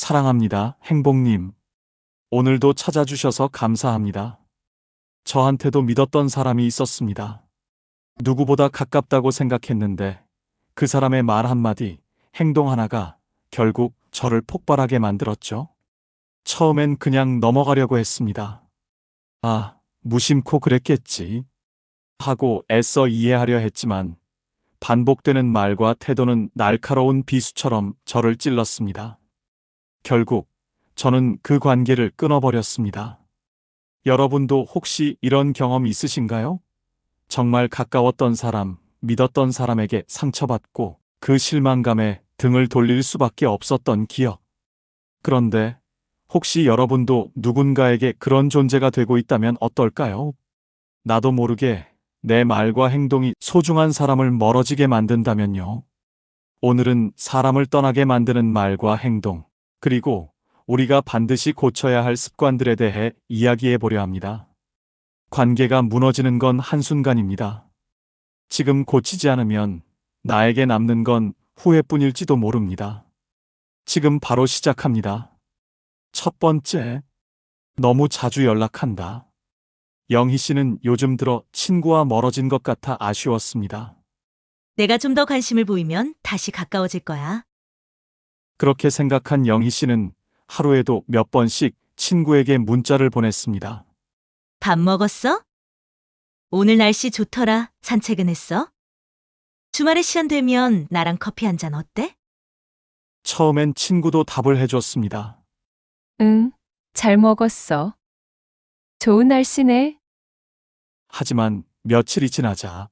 사랑합니다, 행복님. 오늘도 찾아주셔서 감사합니다. 저한테도 믿었던 사람이 있었습니다. 누구보다 가깝다고 생각했는데 그 사람의 말 한마디, 행동 하나가 결국 저를 폭발하게 만들었죠. 처음엔 그냥 넘어가려고 했습니다. 아, 무심코 그랬겠지 하고 애써 이해하려 했지만 반복되는 말과 태도는 날카로운 비수처럼 저를 찔렀습니다. 결국 저는 그 관계를 끊어버렸습니다. 여러분도 혹시 이런 경험 있으신가요? 정말 가까웠던 사람, 믿었던 사람에게 상처받고 그 실망감에 등을 돌릴 수밖에 없었던 기억. 그런데 혹시 여러분도 누군가에게 그런 존재가 되고 있다면 어떨까요? 나도 모르게 내 말과 행동이 소중한 사람을 멀어지게 만든다면요. 오늘은 사람을 떠나게 만드는 말과 행동, 그리고 우리가 반드시 고쳐야 할 습관들에 대해 이야기해 보려 합니다. 관계가 무너지는 건 한순간입니다. 지금 고치지 않으면 나에게 남는 건 후회뿐일지도 모릅니다. 지금 바로 시작합니다. 첫 번째, 너무 자주 연락한다. 영희 씨는 요즘 들어 친구와 멀어진 것 같아 아쉬웠습니다. 내가 좀 더 관심을 보이면 다시 가까워질 거야. 그렇게 생각한 영희 씨는 하루에도 몇 번씩 친구에게 문자를 보냈습니다. 밥 먹었어? 오늘 날씨 좋더라. 산책은 했어? 주말에 시간 되면 나랑 커피 한 잔 어때? 처음엔 친구도 답을 해줬습니다. 응, 잘 먹었어. 좋은 날씨네. 하지만 며칠이 지나자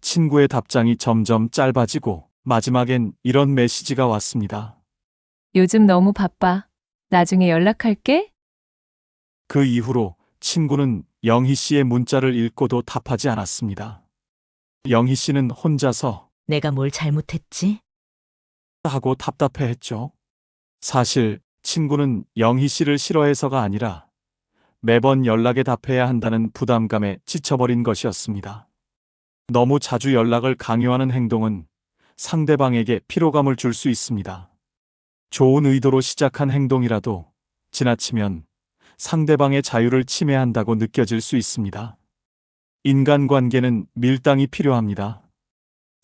친구의 답장이 점점 짧아지고 마지막엔 이런 메시지가 왔습니다. 요즘 너무 바빠. 나중에 연락할게. 그 이후로 친구는 영희 씨의 문자를 읽고도 답하지 않았습니다. 영희 씨는 혼자서 내가 뭘 잘못했지? 하고 답답해했죠. 사실 친구는 영희 씨를 싫어해서가 아니라 매번 연락에 답해야 한다는 부담감에 지쳐버린 것이었습니다. 너무 자주 연락을 강요하는 행동은 상대방에게 피로감을 줄 수 있습니다. 좋은 의도로 시작한 행동이라도 지나치면 상대방의 자유를 침해한다고 느껴질 수 있습니다. 인간관계는 밀당이 필요합니다.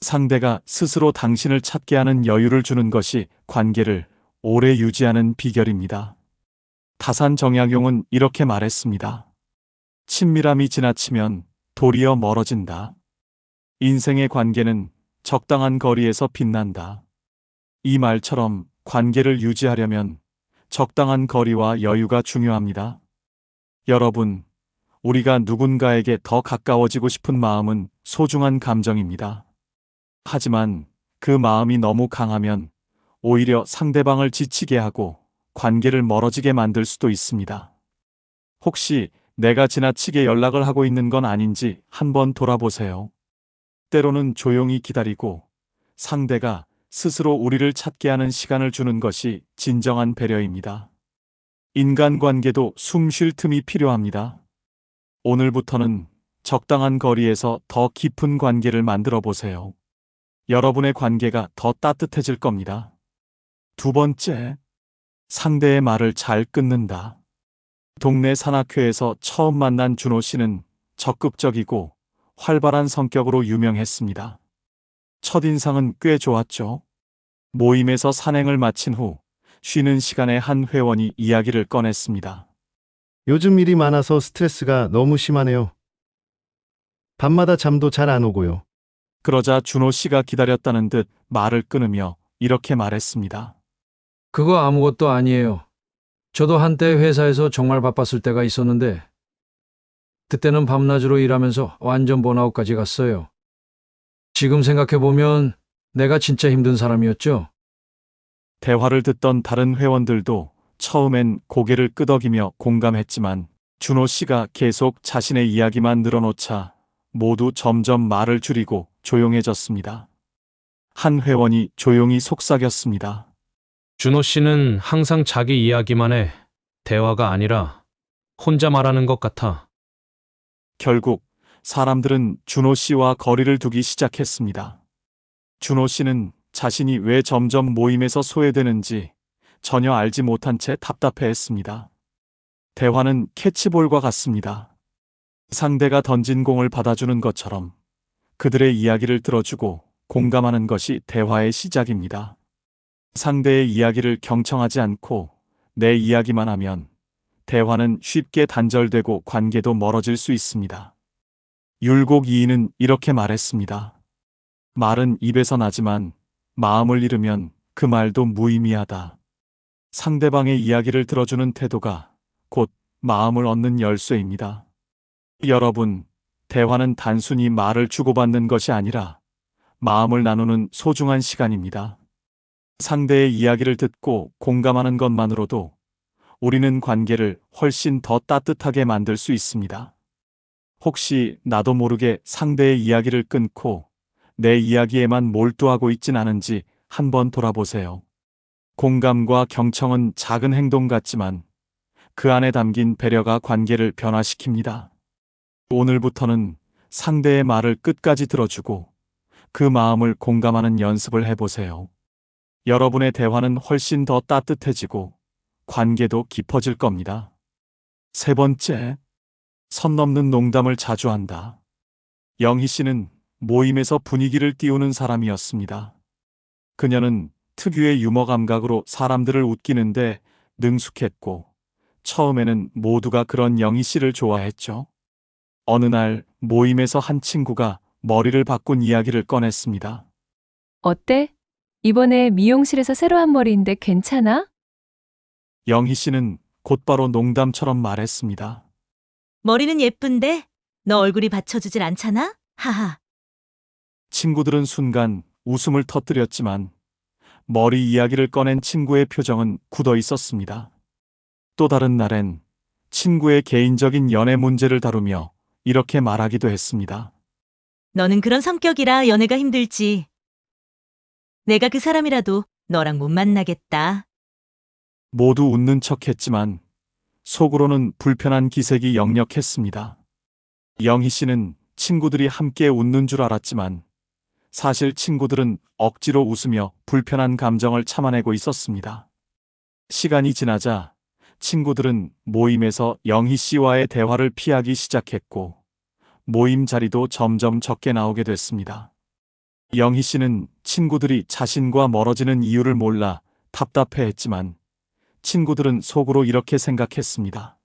상대가 스스로 당신을 찾게 하는 여유를 주는 것이 관계를 오래 유지하는 비결입니다. 다산 정약용은 이렇게 말했습니다. 친밀함이 지나치면 도리어 멀어진다. 인생의 관계는 적당한 거리에서 빛난다. 이 말처럼 관계를 유지하려면 적당한 거리와 여유가 중요합니다. 여러분, 우리가 누군가에게 더 가까워지고 싶은 마음은 소중한 감정입니다. 하지만 그 마음이 너무 강하면 오히려 상대방을 지치게 하고 관계를 멀어지게 만들 수도 있습니다. 혹시 내가 지나치게 연락을 하고 있는 건 아닌지 한번 돌아보세요. 때로는 조용히 기다리고 상대가 스스로 우리를 찾게 하는 시간을 주는 것이 진정한 배려입니다. 인간관계도 숨 쉴 틈이 필요합니다. 오늘부터는 적당한 거리에서 더 깊은 관계를 만들어 보세요. 여러분의 관계가 더 따뜻해질 겁니다. 두 번째, 상대의 말을 잘 끊는다. 동네 산악회에서 처음 만난 준호 씨는 적극적이고 활발한 성격으로 유명했습니다. 첫인상은 꽤 좋았죠. 모임에서 산행을 마친 후 쉬는 시간에 한 회원이 이야기를 꺼냈습니다. 요즘 일이 많아서 스트레스가 너무 심하네요. 밤마다 잠도 잘 안 오고요. 그러자 준호 씨가 기다렸다는 듯 말을 끊으며 이렇게 말했습니다. 그거 아무것도 아니에요. 저도 한때 회사에서 정말 바빴을 때가 있었는데 그때는 밤낮으로 일하면서 완전 번아웃까지 갔어요. 지금 생각해보면 내가 진짜 힘든 사람이었죠. 대화를 듣던 다른 회원들도 처음엔 고개를 끄덕이며 공감했지만 준호 씨가 계속 자신의 이야기만 늘어놓자 모두 점점 말을 줄이고 조용해졌습니다. 한 회원이 조용히 속삭였습니다. 준호 씨는 항상 자기 이야기만 해. 대화가 아니라 혼자 말하는 것 같아. 결국 사람들은 준호 씨와 거리를 두기 시작했습니다. 준호 씨는 자신이 왜 점점 모임에서 소외되는지, 전혀 알지 못한 채 답답해했습니다. 대화는 캐치볼과 같습니다. 상대가 던진 공을 받아주는 것처럼 그들의 이야기를 들어주고 공감하는 것이 대화의 시작입니다. 상대의 이야기를 경청하지 않고 내 이야기만 하면 대화는 쉽게 단절되고 관계도 멀어질 수 있습니다. 율곡 이인은 이렇게 말했습니다. 말은 입에서 나지만 마음을 잃으면 그 말도 무의미하다. 상대방의 이야기를 들어주는 태도가 곧 마음을 얻는 열쇠입니다. 여러분, 대화는 단순히 말을 주고받는 것이 아니라 마음을 나누는 소중한 시간입니다. 상대의 이야기를 듣고 공감하는 것만으로도 우리는 관계를 훨씬 더 따뜻하게 만들 수 있습니다. 혹시 나도 모르게 상대의 이야기를 끊고 내 이야기에만 몰두하고 있진 않은지 한번 돌아보세요. 공감과 경청은 작은 행동 같지만 그 안에 담긴 배려가 관계를 변화시킵니다. 오늘부터는 상대의 말을 끝까지 들어주고 그 마음을 공감하는 연습을 해보세요. 여러분의 대화는 훨씬 더 따뜻해지고 관계도 깊어질 겁니다. 세 번째, 선 넘는 농담을 자주 한다. 영희 씨는 모임에서 분위기를 띄우는 사람이었습니다. 그녀는 특유의 유머 감각으로 사람들을 웃기는데 능숙했고 처음에는 모두가 그런 영희 씨를 좋아했죠. 어느 날 모임에서 한 친구가 머리를 바꾼 이야기를 꺼냈습니다. 어때? 이번에 미용실에서 새로 한 머리인데 괜찮아? 영희 씨는 곧바로 농담처럼 말했습니다. 머리는 예쁜데 너 얼굴이 받쳐주질 않잖아? 하하. 친구들은 순간 웃음을 터뜨렸지만 머리 이야기를 꺼낸 친구의 표정은 굳어 있었습니다. 또 다른 날엔 친구의 개인적인 연애 문제를 다루며 이렇게 말하기도 했습니다. 너는 그런 성격이라 연애가 힘들지. 내가 그 사람이라도 너랑 못 만나겠다. 모두 웃는 척 했지만 속으로는 불편한 기색이 역력했습니다. 영희 씨는 친구들이 함께 웃는 줄 알았지만 사실 친구들은 억지로 웃으며 불편한 감정을 참아내고 있었습니다. 시간이 지나자 친구들은 모임에서 영희 씨와의 대화를 피하기 시작했고 모임 자리도 점점 적게 나오게 됐습니다. 영희 씨는 친구들이 자신과 멀어지는 이유를 몰라 답답해했지만 친구들은 속으로 이렇게 생각했습니다.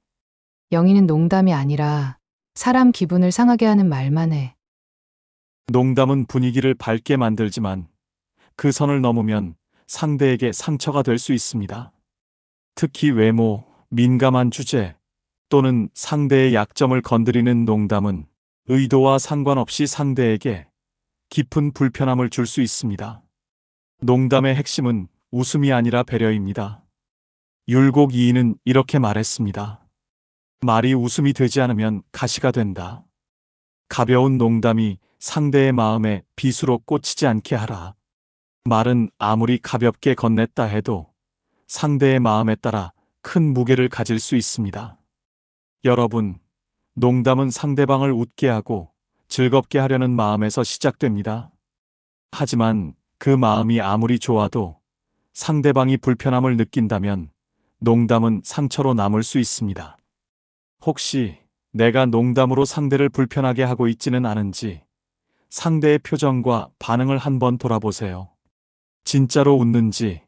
영희는 농담이 아니라 사람 기분을 상하게 하는 말만 해. 농담은 분위기를 밝게 만들지만 그 선을 넘으면 상대에게 상처가 될 수 있습니다. 특히 외모, 민감한 주제 또는 상대의 약점을 건드리는 농담은 의도와 상관없이 상대에게 깊은 불편함을 줄 수 있습니다. 농담의 핵심은 웃음이 아니라 배려입니다. 율곡 이인은 이렇게 말했습니다. 말이 웃음이 되지 않으면 가시가 된다. 가벼운 농담이 상대의 마음에 빗으로 꽂히지 않게 하라. 말은 아무리 가볍게 건넸다 해도 상대의 마음에 따라 큰 무게를 가질 수 있습니다. 여러분, 농담은 상대방을 웃게 하고 즐겁게 하려는 마음에서 시작됩니다. 하지만 그 마음이 아무리 좋아도 상대방이 불편함을 느낀다면 농담은 상처로 남을 수 있습니다. 혹시 내가 농담으로 상대를 불편하게 하고 있지는 않은지 상대의 표정과 반응을 한번 돌아보세요. 진짜로 웃는지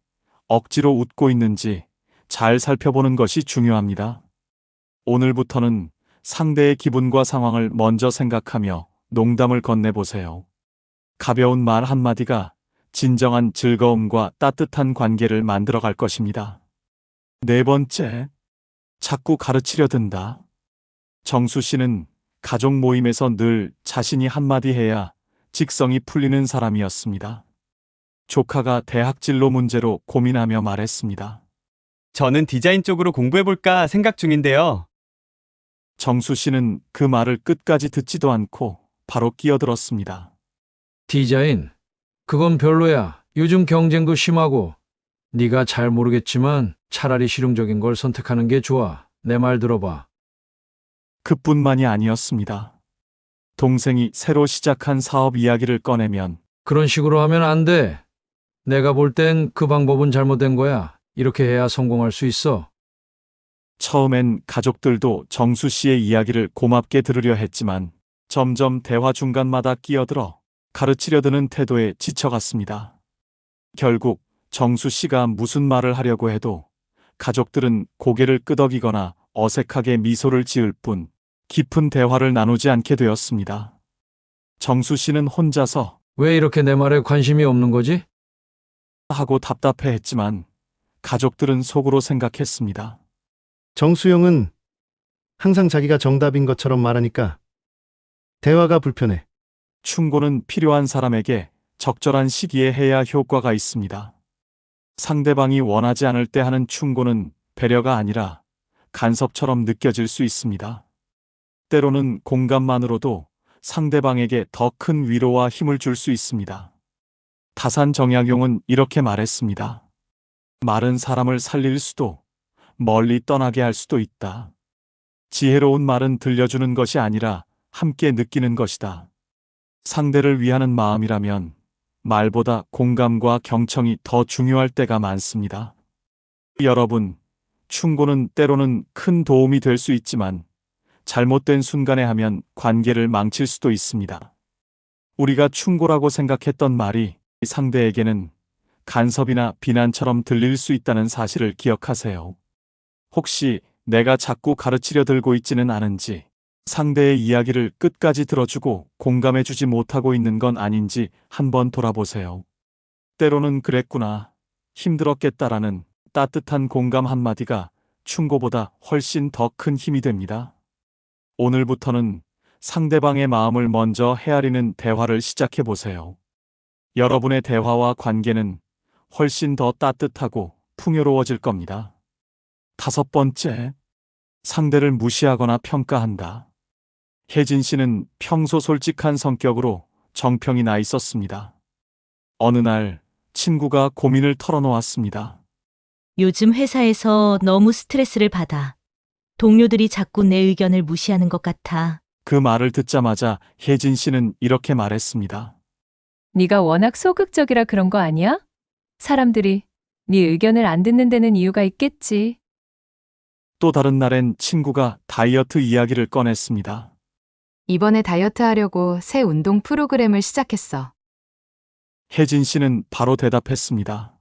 억지로 웃고 있는지 잘 살펴보는 것이 중요합니다. 오늘부터는 상대의 기분과 상황을 먼저 생각하며 농담을 건네보세요. 가벼운 말 한마디가 진정한 즐거움과 따뜻한 관계를 만들어갈 것입니다. 네 번째, 자꾸 가르치려 든다. 정수 씨는 가족 모임에서 늘 자신이 한마디 해야 직성이 풀리는 사람이었습니다. 조카가 대학 진로 문제로 고민하며 말했습니다. 저는 디자인 쪽으로 공부해볼까 생각 중인데요. 정수 씨는 그 말을 끝까지 듣지도 않고 바로 끼어들었습니다. 디자인? 그건 별로야. 요즘 경쟁도 심하고. 네가 잘 모르겠지만 차라리 실용적인 걸 선택하는 게 좋아. 내 말 들어봐. 그뿐만이 아니었습니다. 동생이 새로 시작한 사업 이야기를 꺼내면 그런 식으로 하면 안 돼. 내가 볼 땐 그 방법은 잘못된 거야. 이렇게 해야 성공할 수 있어. 처음엔 가족들도 정수 씨의 이야기를 고맙게 들으려 했지만 점점 대화 중간마다 끼어들어 가르치려 드는 태도에 지쳐갔습니다. 결국 정수 씨가 무슨 말을 하려고 해도 가족들은 고개를 끄덕이거나 어색하게 미소를 지을 뿐 깊은 대화를 나누지 않게 되었습니다. 정수 씨는 혼자서 왜 이렇게 내 말에 관심이 없는 거지? 하고 답답해했지만 가족들은 속으로 생각했습니다. 정수영은 항상 자기가 정답인 것처럼 말하니까 대화가 불편해. 충고는 필요한 사람에게 적절한 시기에 해야 효과가 있습니다. 상대방이 원하지 않을 때 하는 충고는 배려가 아니라 간섭처럼 느껴질 수 있습니다. 때로는 공감만으로도 상대방에게 더 큰 위로와 힘을 줄 수 있습니다. 다산 정약용은 이렇게 말했습니다. 말은 사람을 살릴 수도 멀리 떠나게 할 수도 있다. 지혜로운 말은 들려주는 것이 아니라 함께 느끼는 것이다. 상대를 위하는 마음이라면 말보다 공감과 경청이 더 중요할 때가 많습니다. 여러분, 충고는 때로는 큰 도움이 될 수 있지만 잘못된 순간에 하면 관계를 망칠 수도 있습니다. 우리가 충고라고 생각했던 말이 상대에게는 간섭이나 비난처럼 들릴 수 있다는 사실을 기억하세요. 혹시 내가 자꾸 가르치려 들고 있지는 않은지, 상대의 이야기를 끝까지 들어주고 공감해주지 못하고 있는 건 아닌지 한번 돌아보세요. 때로는 그랬구나, 힘들었겠다라는 따뜻한 공감 한마디가 충고보다 훨씬 더 큰 힘이 됩니다. 오늘부터는 상대방의 마음을 먼저 헤아리는 대화를 시작해 보세요. 여러분의 대화와 관계는 훨씬 더 따뜻하고 풍요로워질 겁니다. 5번째, 상대를 무시하거나 평가한다. 혜진 씨는 평소 솔직한 성격으로 정평이 나 있었습니다. 어느 날 친구가 고민을 털어놓았습니다. 요즘 회사에서 너무 스트레스를 받아. 동료들이 자꾸 내 의견을 무시하는 것 같아. 그 말을 듣자마자 혜진 씨는 이렇게 말했습니다. 네가 워낙 소극적이라 그런 거 아니야? 사람들이 네 의견을 안 듣는 데는 이유가 있겠지. 또 다른 날엔 친구가 다이어트 이야기를 꺼냈습니다. 이번에 다이어트 하려고 새 운동 프로그램을 시작했어. 혜진 씨는 바로 대답했습니다.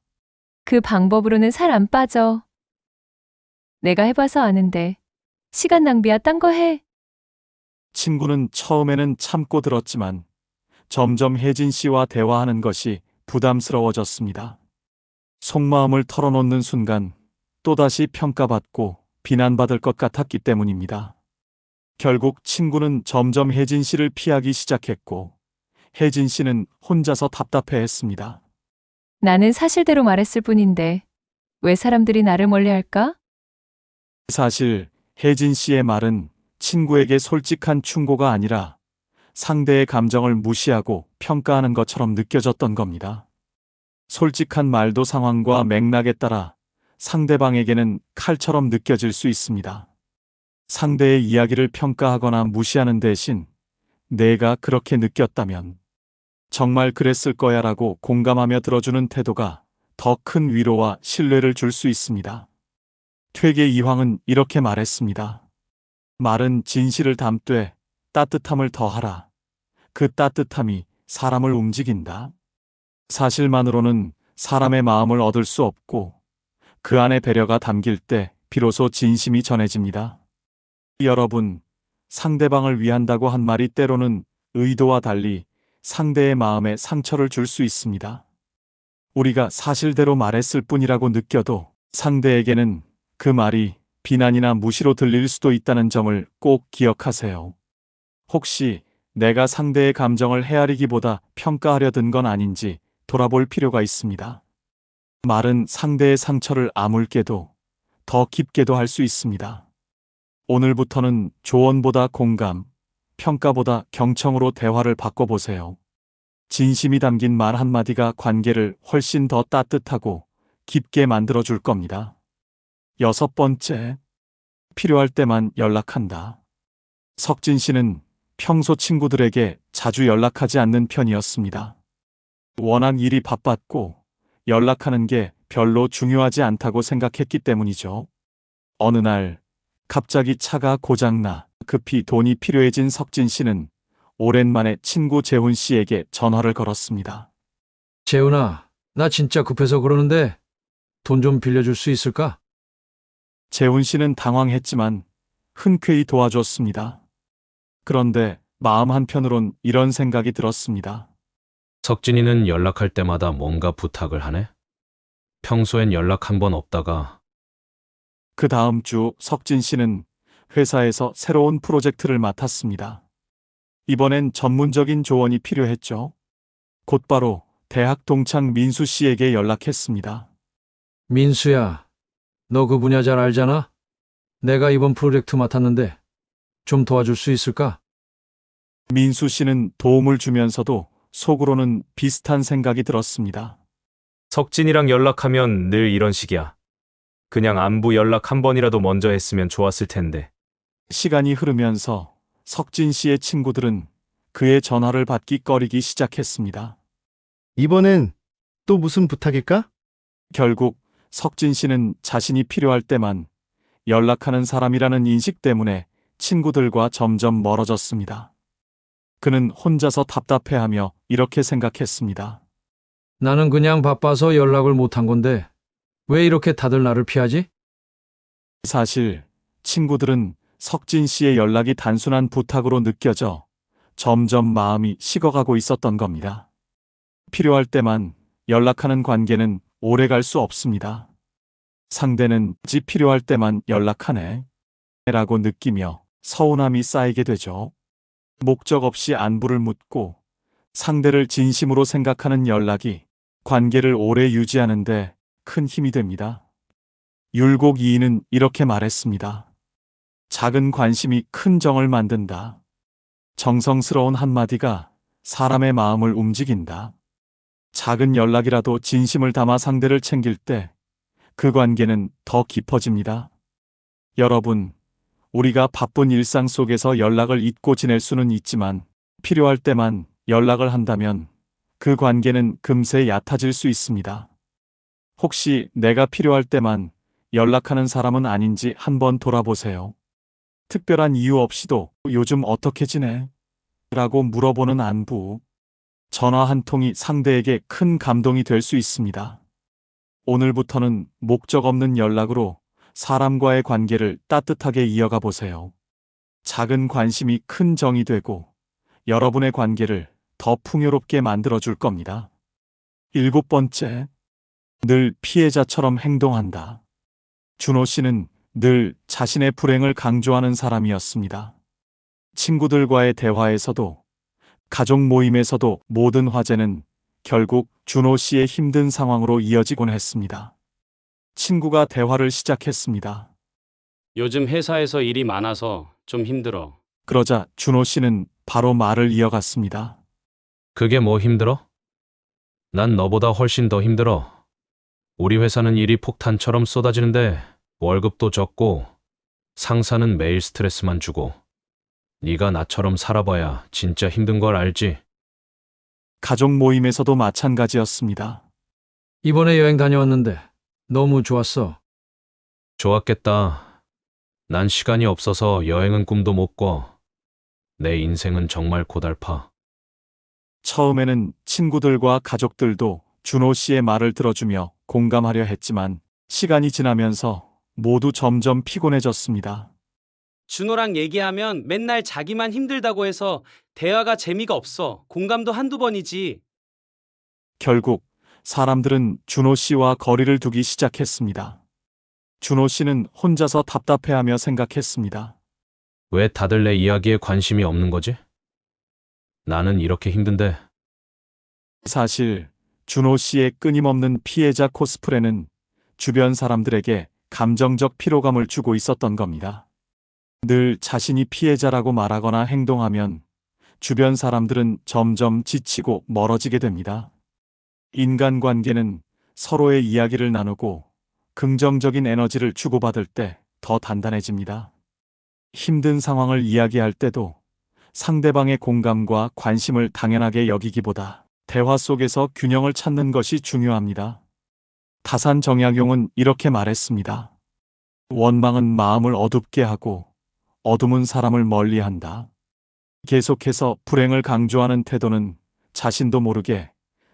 그 방법으로는 살 안 빠져. 내가 해봐서 아는데. 시간 낭비야, 딴 거 해. 친구는 처음에는 참고 들었지만 점점 혜진 씨와 대화하는 것이 부담스러워졌습니다. 속마음을 털어놓는 순간 또다시 평가받고 비난받을 것 같았기 때문입니다. 결국 친구는 점점 혜진 씨를 피하기 시작했고 혜진 씨는 혼자서 답답해했습니다. 나는 사실대로 말했을 뿐인데 왜 사람들이 나를 멀리할까? 사실 혜진 씨의 말은 친구에게 솔직한 충고가 아니라 상대의 감정을 무시하고 평가하는 것처럼 느껴졌던 겁니다. 솔직한 말도 상황과 맥락에 따라 상대방에게는 칼처럼 느껴질 수 있습니다. 상대의 이야기를 평가하거나 무시하는 대신 내가 그렇게 느꼈다면 정말 그랬을 거야 라고 공감하며 들어주는 태도가 더 큰 위로와 신뢰를 줄 수 있습니다. 퇴계 이황은 이렇게 말했습니다. 말은 진실을 담되 따뜻함을 더하라. 그 따뜻함이 사람을 움직인다. 사실만으로는 사람의 마음을 얻을 수 없고 그 안에 배려가 담길 때 비로소 진심이 전해집니다. 여러분, 상대방을 위한다고 한 말이 때로는 의도와 달리 상대의 마음에 상처를 줄 수 있습니다. 우리가 사실대로 말했을 뿐이라고 느껴도 상대에게는 그 말이 비난이나 무시로 들릴 수도 있다는 점을 꼭 기억하세요. 혹시 내가 상대의 감정을 헤아리기보다 평가하려 든 건 아닌지 돌아볼 필요가 있습니다. 말은 상대의 상처를 아물게도 더 깊게도 할 수 있습니다. 오늘부터는 조언보다 공감, 평가보다 경청으로 대화를 바꿔보세요. 진심이 담긴 말 한마디가 관계를 훨씬 더 따뜻하고 깊게 만들어줄 겁니다. 6번째, 필요할 때만 연락한다. 석진 씨는 평소 친구들에게 자주 연락하지 않는 편이었습니다. 워낙 일이 바빴고 연락하는 게 별로 중요하지 않다고 생각했기 때문이죠. 어느 날 갑자기 차가 고장나 급히 돈이 필요해진 석진 씨는 오랜만에 친구 재훈 씨에게 전화를 걸었습니다. 재훈아, 나 진짜 급해서 그러는데 돈 좀 빌려줄 수 있을까? 재훈 씨는 당황했지만 흔쾌히 도와줬습니다. 그런데 마음 한편으론 이런 생각이 들었습니다. 석진이는 연락할 때마다 뭔가 부탁을 하네? 평소엔 연락 한 번 없다가 그 다음 주 석진 씨는 회사에서 새로운 프로젝트를 맡았습니다. 이번엔 전문적인 조언이 필요했죠. 곧바로 대학 동창 민수 씨에게 연락했습니다. 민수야, 너 그 분야 잘 알잖아? 내가 이번 프로젝트 맡았는데 좀 도와줄 수 있을까? 민수 씨는 도움을 주면서도 속으로는 비슷한 생각이 들었습니다. 석진이랑 연락하면 늘 이런 식이야. 그냥 안부 연락 한 번이라도 먼저 했으면 좋았을 텐데. 시간이 흐르면서 석진 씨의 친구들은 그의 전화를 받기 꺼리기 시작했습니다. 이번엔 또 무슨 부탁일까? 결국 석진 씨는 자신이 필요할 때만 연락하는 사람이라는 인식 때문에 친구들과 점점 멀어졌습니다. 그는 혼자서 답답해하며 이렇게 생각했습니다. 나는 그냥 바빠서 연락을 못한 건데 왜 이렇게 다들 나를 피하지? 사실 친구들은 석진 씨의 연락이 단순한 부탁으로 느껴져 점점 마음이 식어가고 있었던 겁니다. 필요할 때만 연락하는 관계는 오래 갈 수 없습니다. 상대는 지 필요할 때만 연락하네 라고 느끼며 서운함이 쌓이게 되죠. 목적 없이 안부를 묻고 상대를 진심으로 생각하는 연락이 관계를 오래 유지하는데 큰 힘이 됩니다. 율곡 이인은 이렇게 말했습니다. 작은 관심이 큰 정을 만든다. 정성스러운 한마디가 사람의 마음을 움직인다. 작은 연락이라도 진심을 담아 상대를 챙길 때 그 관계는 더 깊어집니다. 여러분, 우리가 바쁜 일상 속에서 연락을 잊고 지낼 수는 있지만 필요할 때만 연락을 한다면 그 관계는 금세 얕아질 수 있습니다. 혹시 내가 필요할 때만 연락하는 사람은 아닌지 한번 돌아보세요. 특별한 이유 없이도 요즘 어떻게 지내? 라고 물어보는 안부. 전화 한 통이 상대에게 큰 감동이 될 수 있습니다. 오늘부터는 목적 없는 연락으로 사람과의 관계를 따뜻하게 이어가 보세요. 작은 관심이 큰 정이 되고 여러분의 관계를 더 풍요롭게 만들어줄 겁니다. 7번째, 늘 피해자처럼 행동한다. 준호 씨는 늘 자신의 불행을 강조하는 사람이었습니다. 친구들과의 대화에서도 가족 모임에서도 모든 화제는 결국 준호 씨의 힘든 상황으로 이어지곤 했습니다. 친구가 대화를 시작했습니다. 요즘 회사에서 일이 많아서 좀 힘들어. 그러자 준호 씨는 바로 말을 이어갔습니다. 그게 뭐 힘들어? 난 너보다 훨씬 더 힘들어. 우리 회사는 일이 폭탄처럼 쏟아지는데 월급도 적고 상사는 매일 스트레스만 주고 네가 나처럼 살아봐야 진짜 힘든 걸 알지? 가족 모임에서도 마찬가지였습니다. 이번에 여행 다녀왔는데 너무 좋았어. 좋았겠다. 난 시간이 없어서 여행은 꿈도 못 꿔. 내 인생은 정말 고달파. 처음에는 친구들과 가족들도 준호 씨의 말을 들어주며 공감하려 했지만 시간이 지나면서 모두 점점 피곤해졌습니다. 준호랑 얘기하면 맨날 자기만 힘들다고 해서 대화가 재미가 없어. 공감도 한두 번이지. 결국 사람들은 준호 씨와 거리를 두기 시작했습니다. 준호 씨는 혼자서 답답해하며 생각했습니다. 왜 다들 내 이야기에 관심이 없는 거지? 나는 이렇게 힘든데. 사실 준호 씨의 끊임없는 피해자 코스프레는 주변 사람들에게 감정적 피로감을 주고 있었던 겁니다. 늘 자신이 피해자라고 말하거나 행동하면 주변 사람들은 점점 지치고 멀어지게 됩니다. 인간관계는 서로의 이야기를 나누고 긍정적인 에너지를 주고받을 때 더 단단해집니다. 힘든 상황을 이야기할 때도 상대방의 공감과 관심을 당연하게 여기기보다 대화 속에서 균형을 찾는 것이 중요합니다. 타산 정약용은 이렇게 말했습니다. 원망은 마음을 어둡게 하고 어둠은 사람을 멀리한다. 계속해서 불행을 강조하는 태도는 자신도 모르게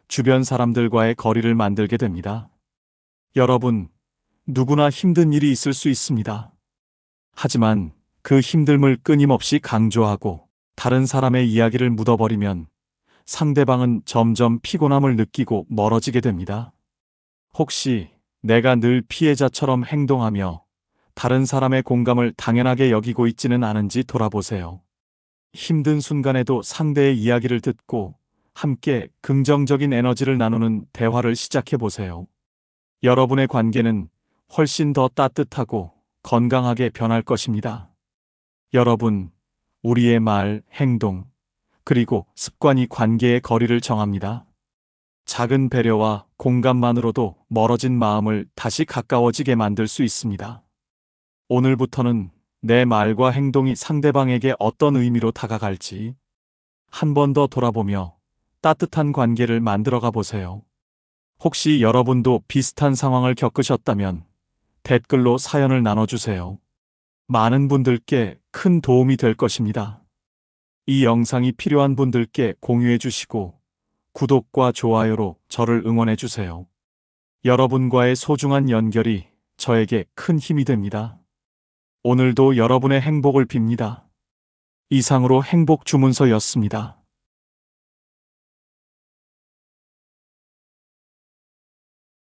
주변 사람들과의 거리를 만들게 됩니다. 여러분, 누구나 힘든 일이 있을 수 있습니다. 하지만 그 힘듦을 끊임없이 강조하고 다른 사람의 이야기를 묻어버리면 상대방은 점점 피곤함을 느끼고 멀어지게 됩니다. 혹시 내가 늘 피해자처럼 행동하며 다른 사람의 공감을 당연하게 여기고 있지는 않은지 돌아보세요. 힘든 순간에도 상대의 이야기를 듣고 함께 긍정적인 에너지를 나누는 대화를 시작해 보세요. 여러분의 관계는 훨씬 더 따뜻하고 건강하게 변할 것입니다. 여러분, 우리의 말, 행동, 그리고 습관이 관계의 거리를 정합니다. 작은 배려와 공감만으로도 멀어진 마음을 다시 가까워지게 만들 수 있습니다. 오늘부터는 내 말과 행동이 상대방에게 어떤 의미로 다가갈지 한 번 더 돌아보며 따뜻한 관계를 만들어가 보세요. 혹시 여러분도 비슷한 상황을 겪으셨다면 댓글로 사연을 나눠주세요. 많은 분들께 큰 도움이 될 것입니다. 이 영상이 필요한 분들께 공유해 주시고 구독과 좋아요로 저를 응원해 주세요. 여러분과의 소중한 연결이 저에게 큰 힘이 됩니다. 오늘도 여러분의 행복을 빕니다. 이상으로 행복 주문서였습니다.